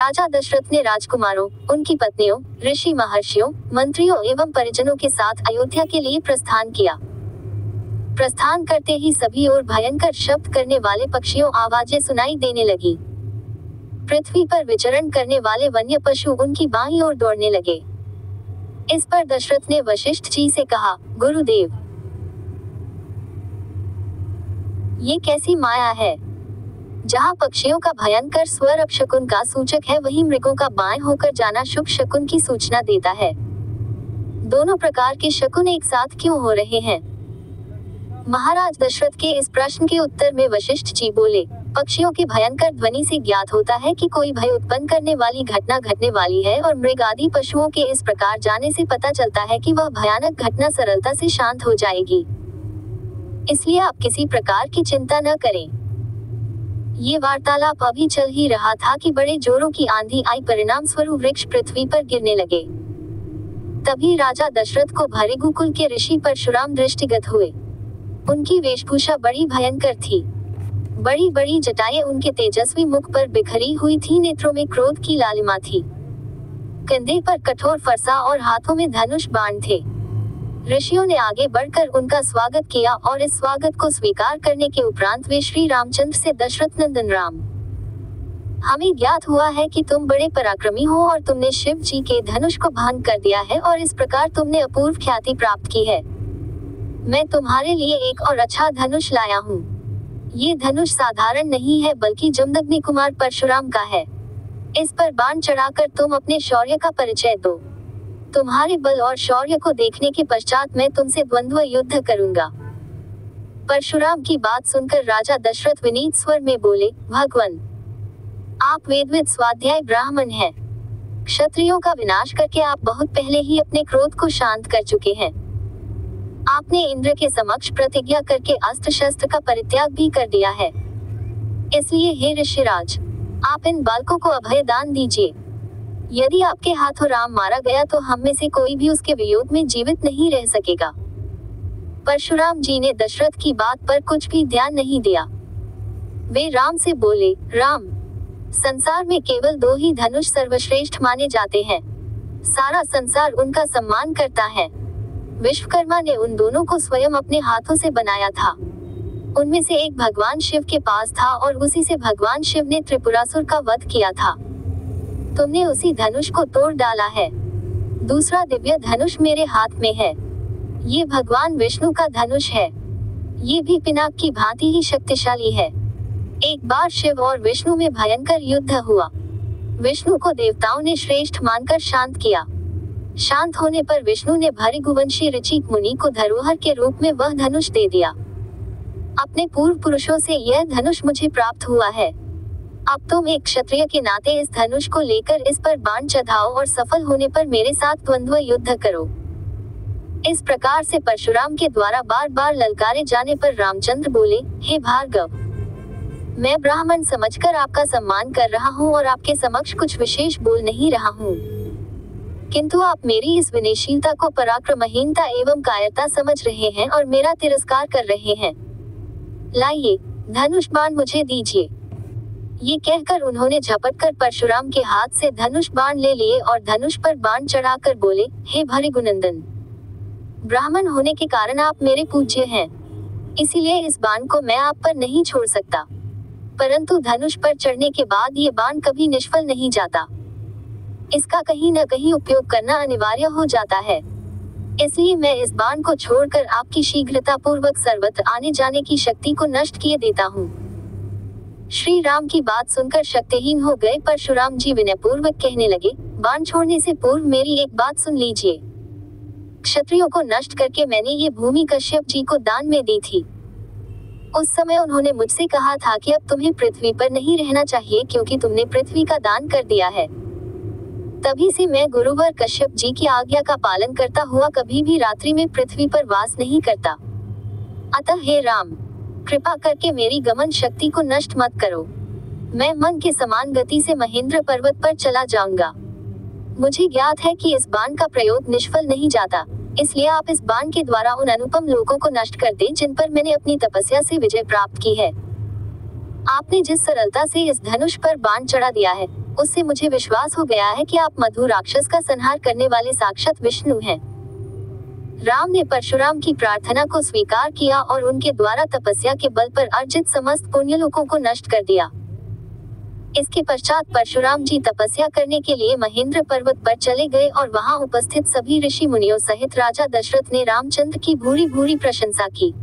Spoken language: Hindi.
राजा दशरथ ने राजकुमारों, उनकी पत्नियों, ऋषि महर्षियों, मंत्रियों एवं परिजनों के साथ अयोध्या के लिए प्रस्थान किया। प्रस्थान करते ही सभी ओर भयंकर शब्द करने वाले पक्षियों आवाजें सुनाई देने लगी। पृथ्वी पर विचरण करने वाले वन्य पशु उनकी बाईं ओर दौड़ने लगे। इस पर दशरथ ने वशिष्ठ जी से कहा, गुरुदेव, ये कैसी माया है? जहाँ पक्षियों का भयंकर स्वर अपशकुन का सूचक है, वहीं मृगों का बाएं होकर जाना शुभ शकुन की सूचना देता है। दोनों प्रकार के शकुन एक साथ क्यों हो रहे हैं? महाराज दशरथ के इस प्रश्न के उत्तर में वशिष्ठ जी बोले, पक्षियों के भयंकर ध्वनि से ज्ञात होता है कि कोई भय उत्पन्न करने वाली घटना घटने वाली है, और मृग आदि पशुओं के इस प्रकार जाने से पता चलता है कि वह भयानक घटना सरलता से शांत हो जाएगी। इसलिए आप किसी प्रकार की चिंता न करें। ये वार्तालाप अभी चल ही रहा था कि बड़े जोरों की आंधी आई, परिणाम स्वरूप वृक्ष पृथ्वी पर गिरने लगे। तभी राजा दशरथ को भृगुकुल के ऋषि परशुराम दृष्टिगत हुए। उनकी वेशभूषा बड़ी भयंकर थी। बड़ी बड़ी जटाएं उनके तेजस्वी मुख पर बिखरी हुई थी, नेत्रों में क्रोध की लालिमा थी। कंधे पर कठोर फरसा और हाथों में धनुष बाण थे। ऋषियों ने आगे बढ़कर उनका स्वागत किया, और इस स्वागत को स्वीकार करने के उपरांत वे श्री रामचंद्र से, दशरथ नंदन राम, हमें ज्ञात हुआ है कि तुम बड़े पराक्रमी हो और तुमने शिव जी के धनुष को भंग कर दिया है, और इस प्रकार तुमने अपूर्व ख्याति प्राप्त की है। मैं तुम्हारे लिए एक और अच्छा धनुष लाया हूँ। ये धनुष साधारण नहीं है, बल्कि जमदग्नि कुमार परशुराम का है। इस पर बाण चढ़ाकर तुम अपने शौर्य का परिचय दो। तुम्हारे बल और शौर्य को देखने के पश्चात मैं तुमसे द्वंद्व युद्ध करूंगा। परशुराम की बात सुनकर राजा दशरथ विनीत स्वर में बोले, भगवन, आप वेदविद स्वाध्याय ब्राह्मण हैं। क्षत्रियों का विनाश करके आप बहुत पहले ही अपने क्रोध को शांत कर चुके हैं। आपने इंद्र के समक्ष प्रतिज्ञा करके अस्त्र शस्त्र का परित्याग भी कर दिया है। इसलिए हे ऋषिराज, आप इन बालकों को अभय दान दीजिए। यदि आपके हाथों राम मारा गया तो हम में से कोई भी उसके वियोग में जीवित नहीं रह सकेगा। परशुराम जी ने दशरथ की बात पर कुछ भी ध्यान नहीं दिया। वे राम से बोले, राम, संसार में केवल 2 ही धनुष सर्वश्रेष्ठ माने जाते हैं। सारा संसार उनका सम्मान करता है। विश्वकर्मा ने उन दोनों को स्वयं अपने हाथों से बनाया था। उनमें से एक भगवान शिव के पास था, और उसी से भगवान शिव ने त्रिपुरासुर का वध किया था। तुमने उसी धनुष को तोड़ डाला है। दूसरा दिव्य धनुष मेरे हाथ में है। ये भगवान विष्णु का धनुष है। ये भी पिनाक की भांति ही शक्तिशाली है। एक बार शिव और विष्णु में भयंकर युद्ध हुआ। विष्णु को देवताओं ने श्रेष्ठ मानकर शांत किया। शांत होने पर विष्णु ने भृगुवंशी ऋचिक मुनि को धरोहर के रूप में वह धनुष दे दिया। अपने पूर्व पुरुषों से यह धनुष मुझे प्राप्त हुआ है। अब तुम एक क्षत्रिय के नाते इस धनुष को लेकर इस पर बाण चढ़ाओ, और सफल होने पर मेरे साथ द्वंद्व युद्ध करो। इस प्रकार से परशुराम के द्वारा बार बार ललकारे जाने पर रामचंद्र बोले, हे भार्गव, मैं ब्राह्मण समझकर आपका सम्मान कर रहा हूँ और आपके समक्ष कुछ विशेष बोल नहीं रहा हूँ, किंतु आप मेरी इस विनयशीलता को पराक्रमहीनता एवं कायरता समझ रहे हैं और मेरा तिरस्कार कर रहे हैं। लाइए, धनुष बाण मुझे दीजिए। ये कहकर उन्होंने झपटकर परशुराम के हाथ से धनुष बाण ले लिए और धनुष पर बाण चढ़ाकर बोले, हे भृगुनंदन, ब्राह्मण होने के कारण आप मेरे पूज्य हैं, इसीलिए इस बाण को मैं आप पर नहीं छोड़ सकता। परंतु धनुष पर चढ़ने के बाद ये बाण कभी निष्फल नहीं जाता। इसका कहीं न कहीं उपयोग करना अनिवार्य हो जाता है। इसलिए मैं इस बाण को छोड़कर आपकी शीघ्रता पूर्वक सर्वत्र आने जाने की शक्ति को नष्ट किए देता हूँ। श्री राम की बात सुनकर शक्तिहीन हो गए परशुराम जी विनयपूर्वक कहने लगे, बाण छोड़ने से पूर्व मेरी एक बात सुन लीजिए। क्षत्रियों को नष्ट करके मैंने ये भूमि कश्यप जी को दान में दी थी। उस समय उन्होंने मुझसे कहा था कि अब तुम्हें पृथ्वी पर नहीं रहना चाहिए, क्योंकि तुमने पृथ्वी का दान कर दिया है। तभी से मैं गुरुवर कश्यप जी की आज्ञा का पालन करता हुआ कभी भी रात्रि में पृथ्वी पर वास नहीं करता। अतः हे राम, कृपा करके मेरी गमन शक्ति को नष्ट मत करो। मैं मन के समान गति से महेंद्र पर्वत पर चला जाऊंगा। मुझे ज्ञात है कि इस बाण का प्रयोग निष्फल नहीं जाता, इसलिए आप इस बाण के द्वारा उन अनुपम लोगों को नष्ट कर दें जिन पर मैंने अपनी तपस्या से विजय प्राप्त की है। आपने जिस सरलता से इस धनुष पर बाण चढ़ा दिया है, उससे मुझे विश्वास हो गया है कि आप मधु राक्षस का संहार करने वाले साक्षात विष्णु हैं। राम ने परशुराम की प्रार्थना को स्वीकार किया और उनके द्वारा तपस्या के बल पर अर्जित समस्त पुण्यलोकों को नष्ट कर दिया। इसके पश्चात परशुराम जी तपस्या करने के लिए महेंद्र पर्वत पर चले गए और वहां उपस्थित सभी ऋषि मुनियों सहित राजा दशरथ ने रामचंद्र की भूरी भूरी प्रशंसा की।